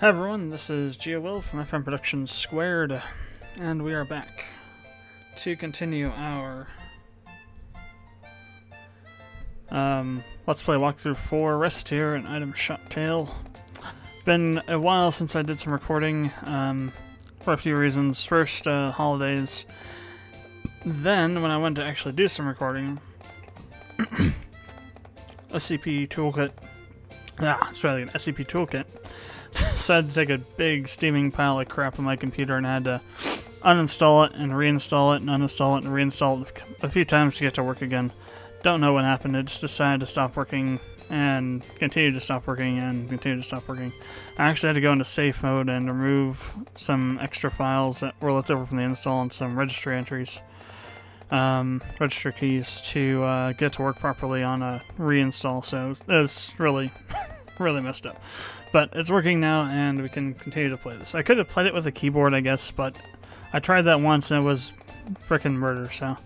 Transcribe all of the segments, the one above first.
Hi everyone, this is GeoWill from FM Productions Squared, and we are back to continue our Let's Play walkthrough for Recettear and Item Shot Tail. Been a while since I did some recording, for a few reasons. First, holidays. Then, when I went to actually do some recording, SCP Toolkit, it's really an SCP Toolkit, decided to take a big steaming pile of crap on my computer and I had to uninstall it and reinstall it and uninstall it and reinstall it a few times to get to work again. Don't know what happened. It just decided to stop working and continue to stop working and continue to stop working. I actually had to go into safe mode and remove some extra files that were left over from the install and some registry entries, register keys to get to work properly on a reinstall. So it's really messed up. But it's working now, and we can continue to play this. I could have played it with a keyboard, I guess, but I tried that once, and it was frickin' murder, so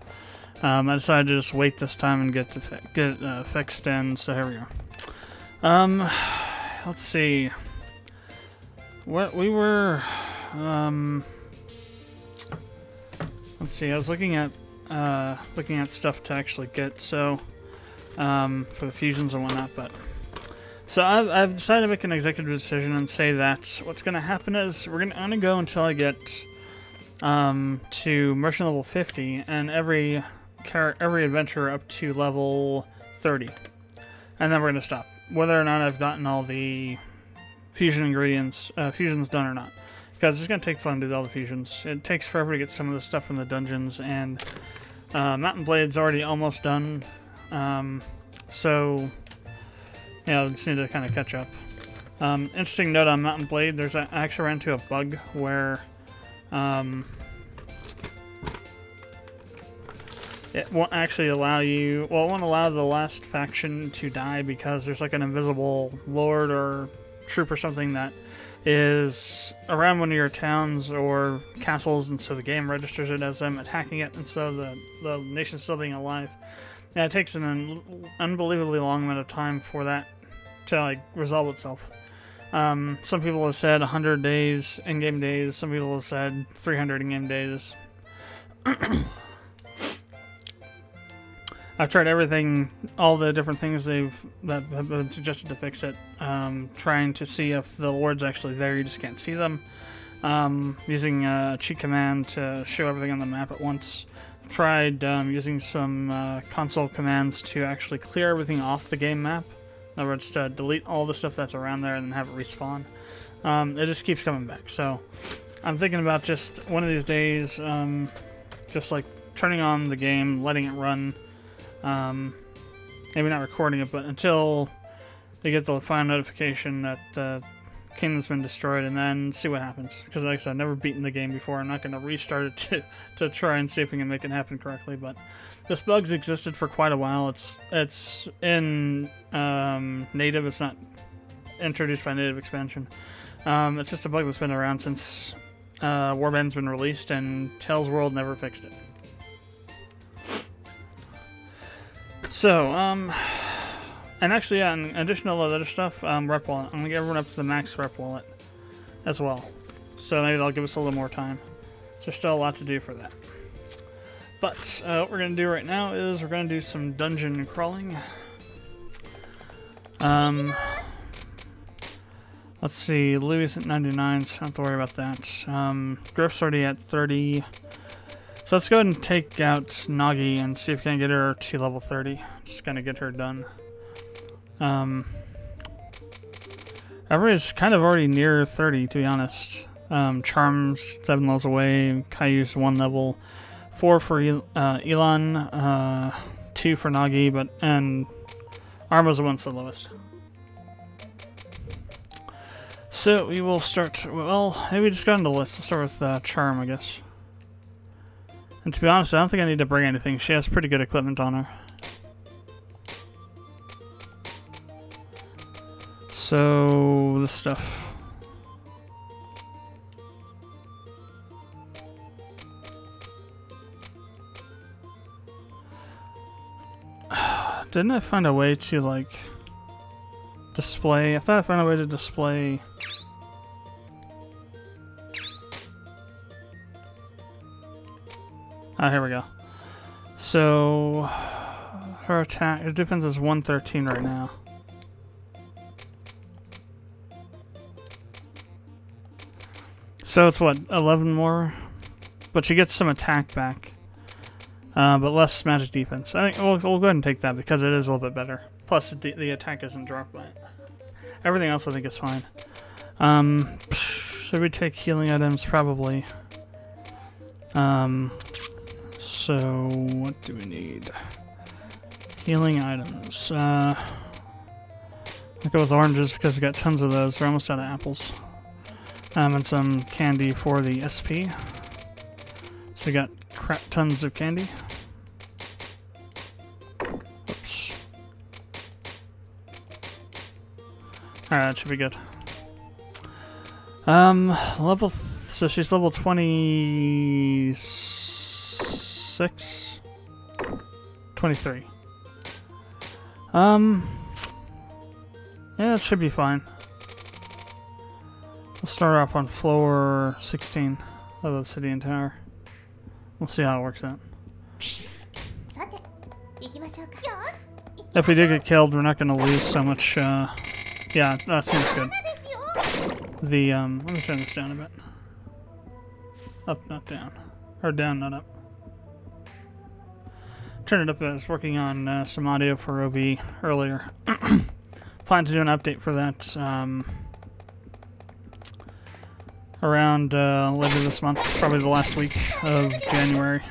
I decided to just wait this time and get it fixed, and so here we are. Let's see. What we were... let's see, I was looking at stuff to actually get, so, for the fusions and whatnot, but... So I've decided to make an executive decision and say that what's going to happen is we're going to go until I get to merchant level 50 and every adventure up to level 30, and then we're going to stop. Whether or not I've gotten all the fusion ingredients, fusions done or not, because it's going to take time to do all the fusions. It takes forever to get some of the stuff from the dungeons, and Mountain Blade's already almost done, so. Yeah, I just need to kind of catch up. Interesting note on Mountain Blade, I actually ran into a bug where it won't actually allow you, well, it won't allow the last faction to die because there's like an invisible lord or troop or something that is around one of your towns or castles, and so the game registers it as them attacking it, and so the nation's still being alive. Yeah, it takes an unbelievably long amount of time for that to like resolve itself. Some people have said 100 days, in-game days. Some people have said 300 in-game days. I've tried everything, all the different things that have been suggested to fix it. Trying to see if the lord's actually there. You just can't see them. Using a cheat command to show everything on the map at once. Tried using some console commands to actually clear everything off the game map. In other words, to delete all the stuff that's around there and then have it respawn. It just keeps coming back. So I'm thinking about just one of these days, just like turning on the game, letting it run. Maybe not recording it, but until you get the final notification that the kingdom's been destroyed, and then see what happens. Because like I said, I've never beaten the game before. I'm not going to restart it to try and see if we can make it happen correctly. But this bug's existed for quite a while. It's in native. It's not introduced by native expansion. It's just a bug that's been around since Warband's been released, and Tales World never fixed it. So, and actually, yeah, in addition to all the other stuff, rep wallet. I'm going to get everyone up to the max rep wallet as well. So maybe they'll give us a little more time. So there's still a lot to do for that. But what we're going to do right now is we're going to do some dungeon crawling. Let's see, Louis at 99, so I don't have to worry about that. Griff's already at 30. So let's go ahead and take out Nagi and see if we can get her to level 30. Just going to get her done. Everybody's kind of already near 30, to be honest. Charm's 7 levels away, Caillou's 1 level, 4 for Elon, 2 for Nagi, and Arma's the one that's the lowest. So we will start, well, maybe we just got on the list. We'll start with Charm, I guess. And to be honest, I don't think I need to bring anything. She has pretty good equipment on her. So, this stuff. Didn't I find a way to, like, display? I thought I found a way to display Ah, here we go. So her attack, her defense is 113 right now. So it's what, 11 more? But she gets some attack back. But less magic defense. I think we'll go ahead and take that because it is a little bit better. Plus the attack isn't dropped by it. Everything else I think is fine. Should we take healing items? Probably. So what do we need? Healing items. I'll go with oranges because we got tons of those. We're almost out of apples. And some candy for the SP. So we got crap tons of candy. Oops. Alright, that should be good. So she's level 26? 23. Yeah, it should be fine. We'll start off on floor 16 of Obsidian Tower. We'll see how it works out. If we do get killed, we're not going to lose so much, yeah, that seems good. Let me turn this down a bit. Up, not down. Or down, not up. Turn it up. I was working on some audio for OV earlier. Plan to do an update for that around later this month, probably the last week of January.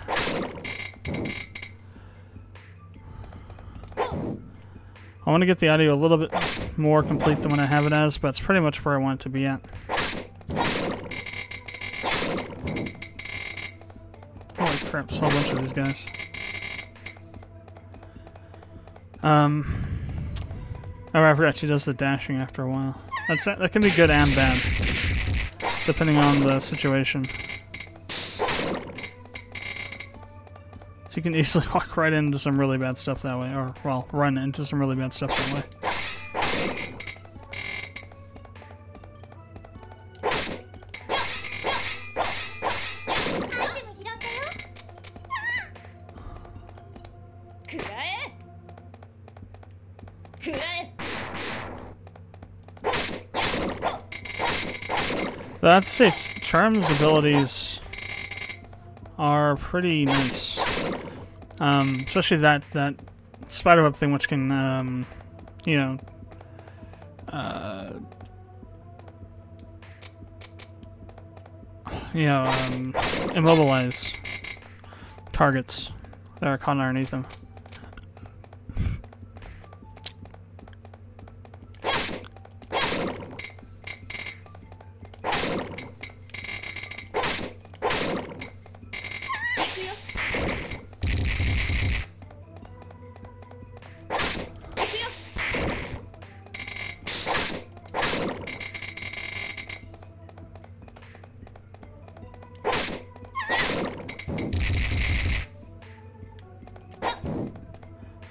I want to get the audio a little bit more complete than what I have it as, but it's pretty much where I want it to be at. Holy crap, there's a whole bunch of these guys. Oh, I forgot she does the dashing after a while. That can be good and bad, depending on the situation. So you can easily walk right into some really bad stuff that way, or, well, run into some really bad stuff that way. I'd say Charm's abilities are pretty nice. Especially that spiderweb thing, which can, you know, immobilize targets that are caught underneath them.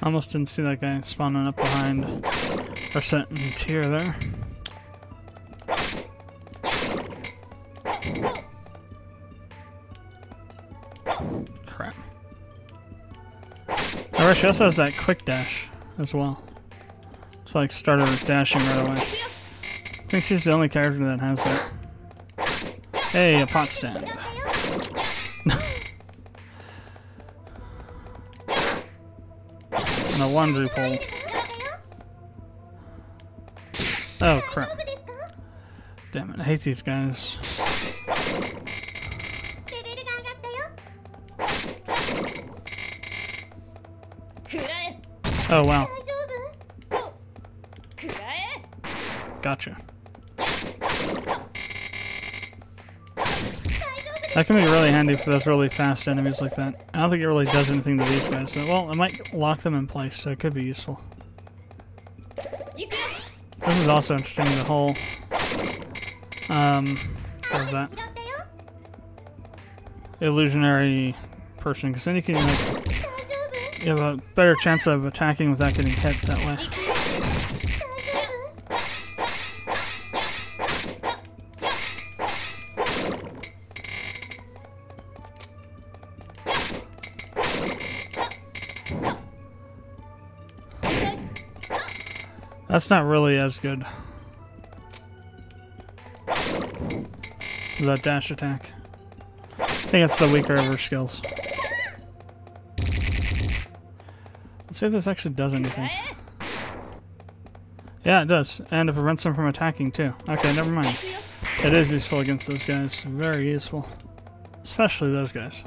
Almost didn't see that guy spawning up behind Recettear there. Crap. Alright, she also has that quick dash as well. It's like starter dashing right away. I think she's the only character that has that. Hey, a pot stand. And a laundry pole. Oh crap. Damn it, I hate these guys. Oh wow. Gotcha. That can be really handy for those really fast enemies like that. I don't think it really does anything to these guys, so, well, it might lock them in place, so it could be useful. This is also interesting, the whole, what is that? Illusionary person, because then you can, like, you have a better chance of attacking without getting hit that way. That's not really as good. That dash attack. I think it's the weaker of her skills. Let's see if this actually does anything. Yeah, it does. And it prevents them from attacking too. Okay, never mind. It is useful against those guys. Very useful. Especially those guys.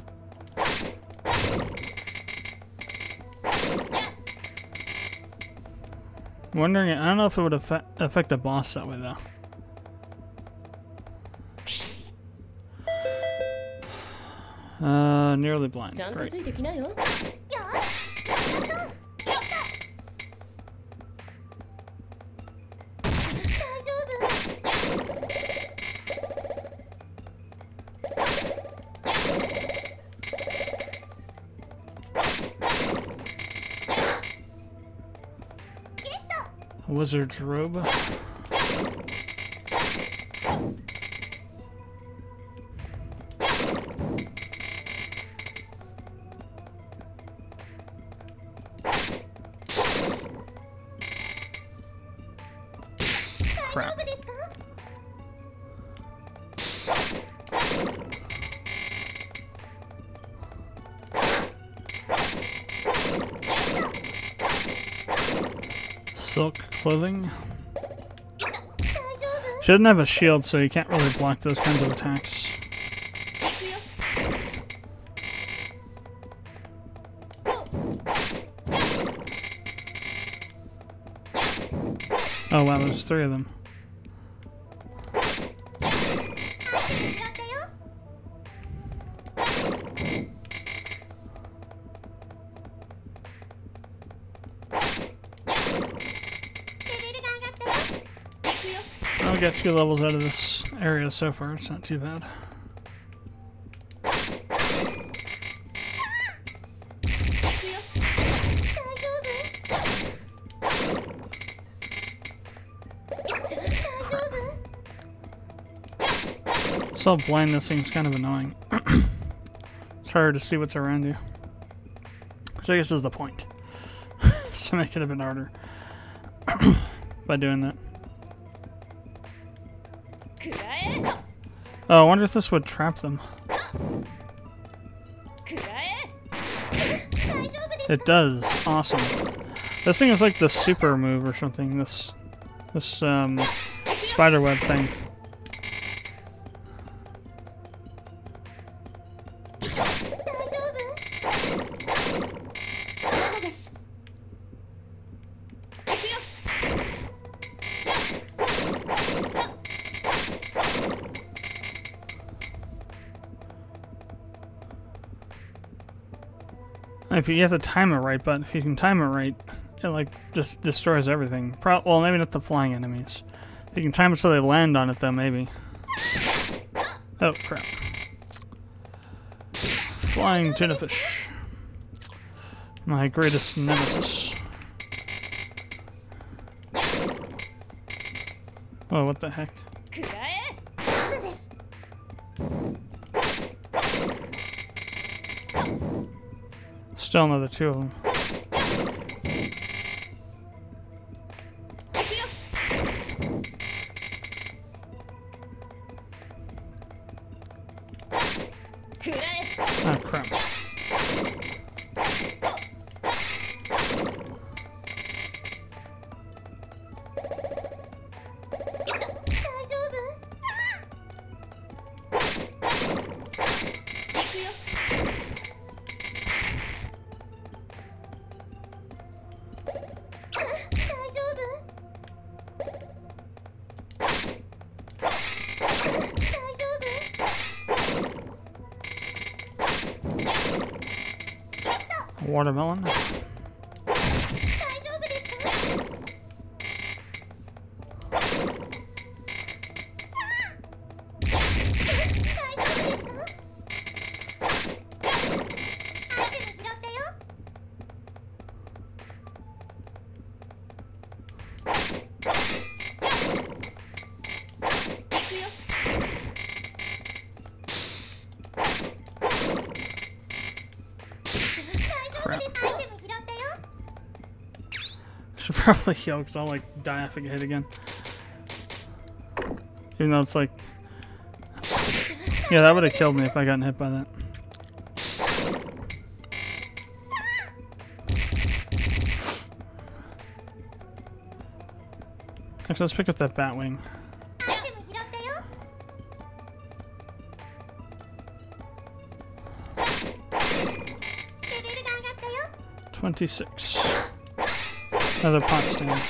Wondering, I don't know if it would affect a boss that way though. Nearly blind. Great. Wizard's robe. Crap. Silk clothing. She doesn't have a shield, so you can't really block those kinds of attacks. Oh wow, there's 3 of them. We got 2 levels out of this area so far, it's not too bad. So blind, this thing's kind of annoying. It's harder to see what's around you. Which I guess is the point. So make it a bit harder by doing that. Oh, I wonder if this would trap them. It does. Awesome. This thing is like the super move or something. This spiderweb thing. If you have to time it right, but if you can time it right, it like just destroys everything. Well, maybe not the flying enemies. If you can time it so they land on it, though, maybe. Oh crap! Flying tuna fish, my greatest nemesis. Oh, what the heck? Still another 2 of them. Ah, crap. Watermelon. Crap. should probably heal because I'll like die if I get hit again. Even though it's like, yeah, that would have killed me if I gotten hit by that. Actually, let's pick up that bat wing. 26. Another pot stand.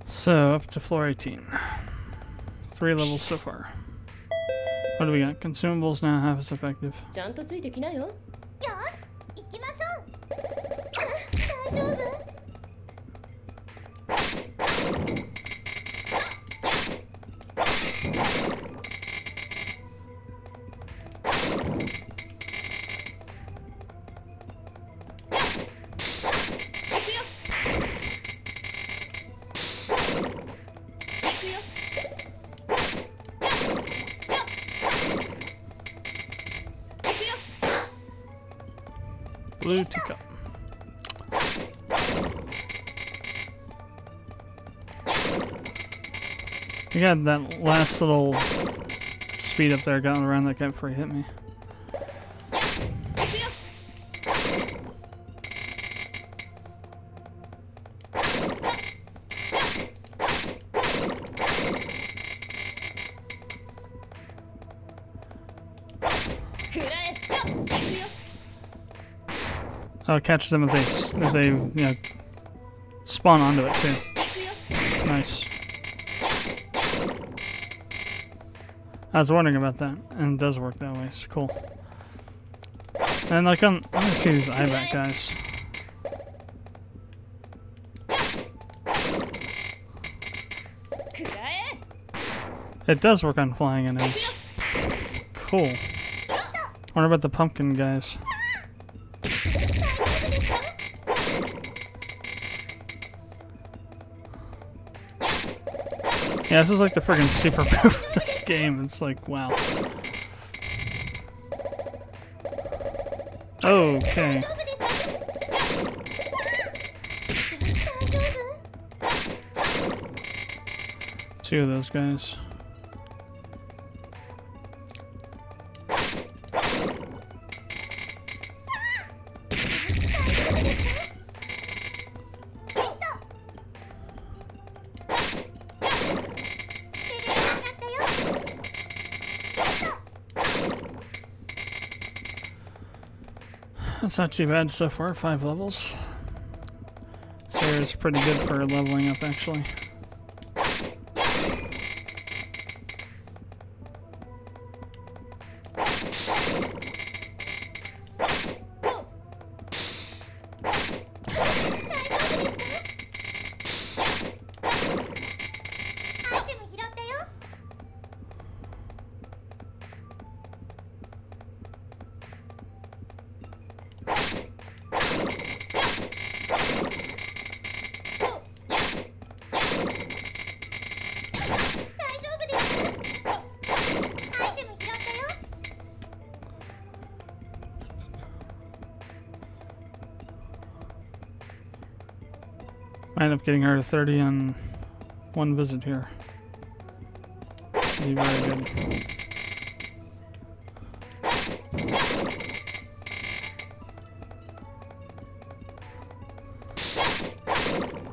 So, up to floor 18. 3 levels so far. What do we got? Consumables now half as effective. Blue teacup. You got that last little speed up there going around that guy before he hit me. Oh, it catches them if they you know, spawn onto it too. Nice. I was wondering about that, and it does work that way. It's cool. And like I'm gonna see these IVAC guys. It does work on flying enemies. Cool. What about the pumpkin guys? Yeah, this is like the friggin' super proof of this game. It's like, wow. Okay. Two of those guys. That's not too bad so far, 5 levels. Sarah's pretty good for leveling up, actually. I end up getting her to 30 on one visit here. Be very good.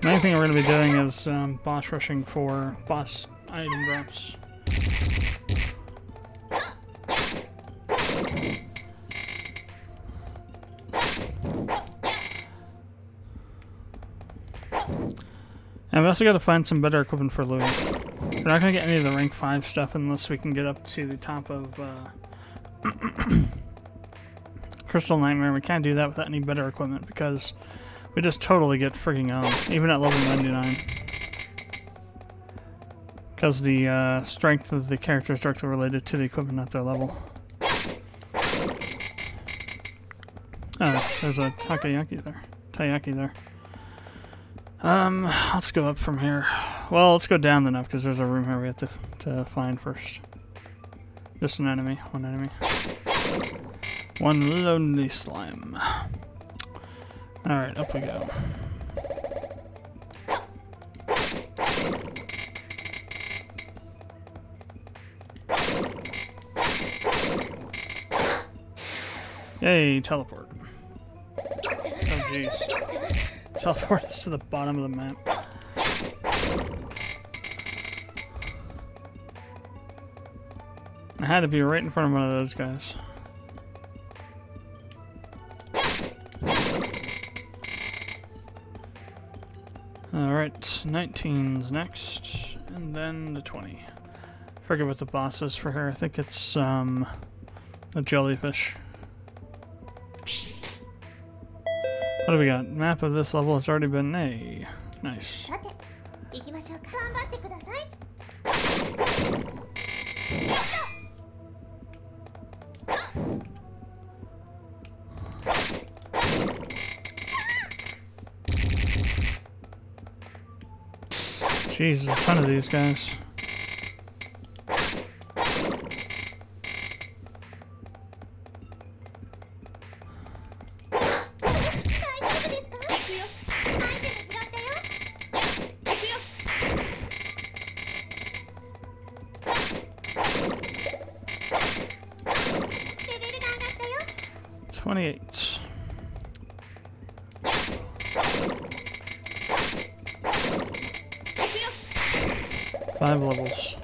The main thing we're going to be doing is boss rushing for boss item drops. And we also got to find some better equipment for Louis. We're not going to get any of the rank 5 stuff unless we can get up to the top of Crystal Nightmare. We can't do that without any better equipment because We just totally get freaking owned, even at level 99. Because the strength of the character is directly related to the equipment at their level. Oh, there's a takoyaki there. Taiyaki there. Let's go up from here. Well, let's go down then up, because there's a room here we have to find first. Just an enemy. One enemy. One lonely slime. Alright, up we go. Yay, teleport. Oh jeez. Teleport us to the bottom of the map. I had to be right in front of one of those guys. Alright, 19's next, and then the 20. Forget what the boss is for her. I think it's a jellyfish. What do we got? Map of this level has already been A. Nice. Jeez, there's a ton of these guys. Five levels.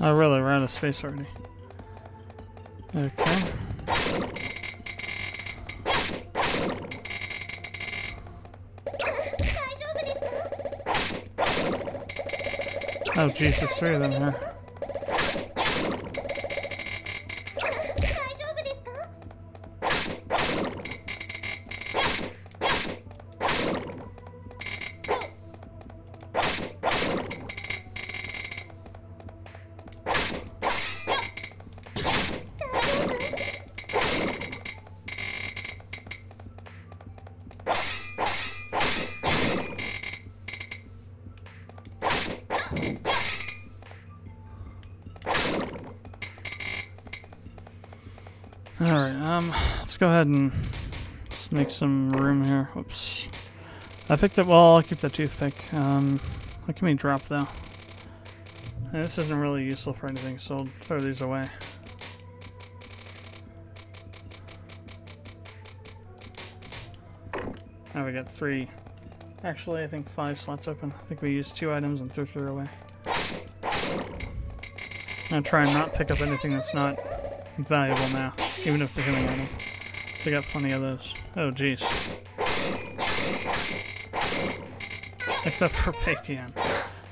Oh really, we're out of space already. Okay. Oh jeez, there's three of them here. Alright, let's go ahead and let's make some room here. Whoops. I picked up, well, I'll keep that toothpick. What can we drop though? This isn't really useful for anything, so I'll throw these away. Now we got three. Actually, I think 5 slots open. I think we used 2 items and threw 3 away. I'm gonna try and not pick up anything that's not valuable now, even if it's a healing item. So I got plenty of those. Oh jeez. Except for Paytian.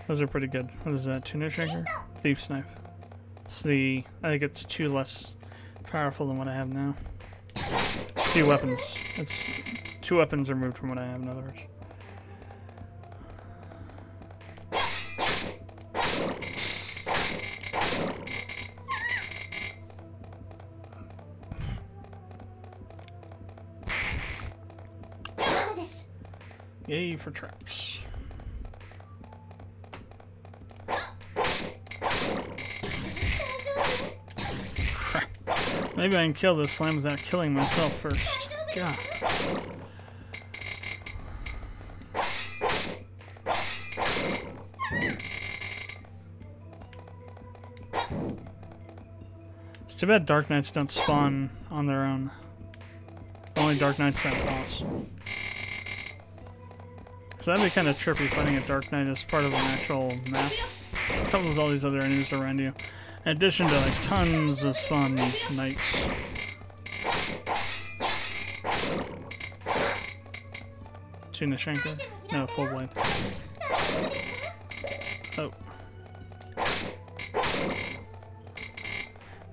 Those are pretty good. What is that? Tuna Shaker? Thief's Knife. It's the, I think it's 2 less powerful than what I have now. 2 weapons. It's 2 weapons removed from what I have, in other words. Yay for traps. Crap. Maybe I can kill this slime without killing myself first. God. It's too bad Dark Knights don't spawn on their own. Only Dark Knights have boss. So that'd be kind of trippy fighting a Dark Knight as part of an actual map. Coupled with all these other enemies around you. In addition to like tons of spawn knights. Seen a Shanker? No, full blade. Oh.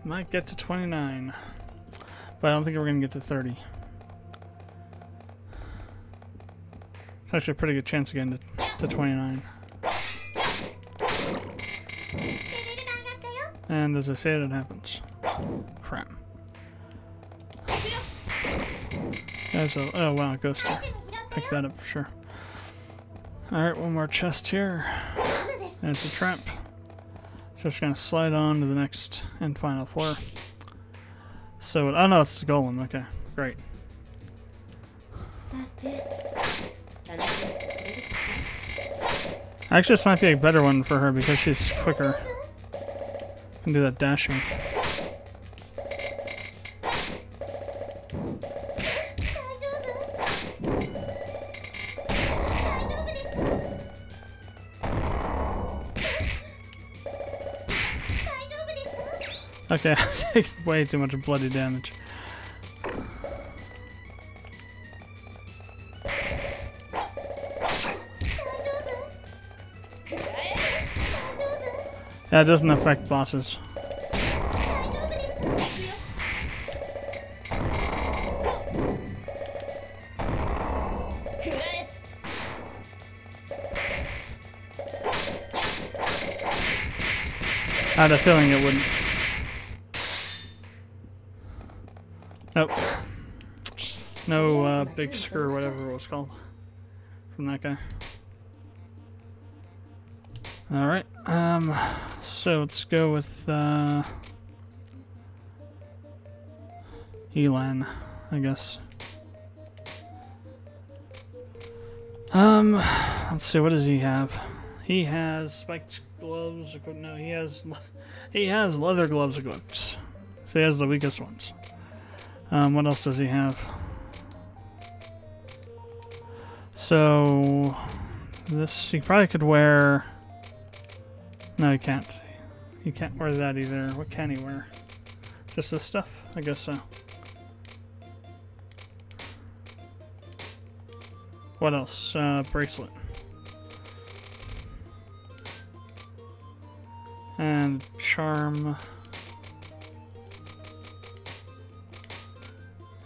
Might get to 29. But I don't think we're going to get to 30. It's actually a pretty good chance again to 29. And as I say, it happens. Crap. Oh wow, it goes to pick that up for sure. Alright, one more chest here. And it's a trap. So it's going to slide on to the next and final floor. So, oh no, it's the golem. Okay, great. Actually, this might be a better one for her because she's quicker. Can do that dashing. Okay, I take way too much bloody damage. Yeah, it doesn't affect bosses. I had a feeling it wouldn't. Nope. No big screw, whatever it was called, from that guy. Alright, so let's go with Elan, I guess. Let's see, what does he have? He has spiked gloves equipped. No, he has leather gloves equipped. So he has the weakest ones. What else does he have? So this he probably could wear. No, he can't. He can't wear that either. What can he wear? Just this stuff? I guess so. What else? Bracelet. And charm.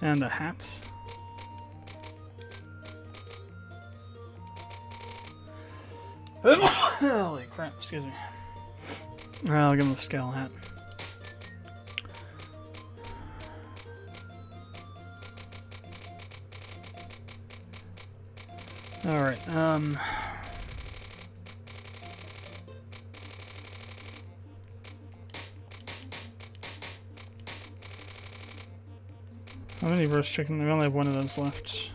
And a hat. Holy crap, excuse me. Alright, I'll give him the scale hat. Alright, how many roast chicken? We only have one of those left.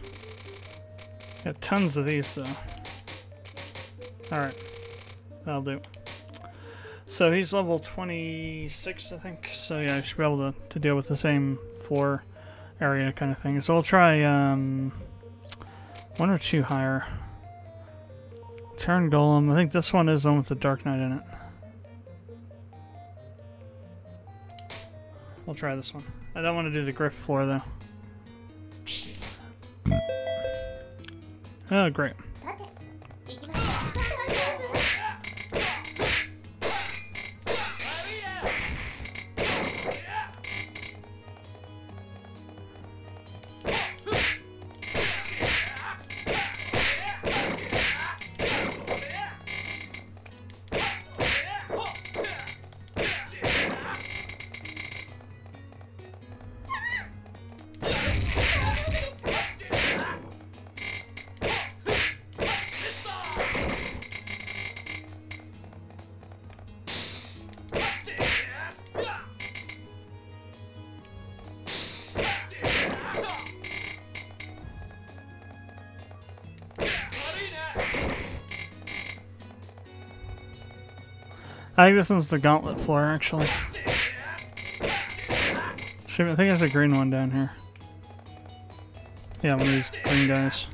Got tons of these though. Alright, that'll do. So he's level 26, I think. So yeah, I should be able to deal with the same floor area kind of thing. So we'll try one or two higher. Turn Golem. I think this one is the one with the Dark Knight in it. We'll try this one. I don't want to do the Griff floor though. Oh, great. I think this one's the gauntlet floor, actually. I think there's a green one down here. Yeah, one of these green guys.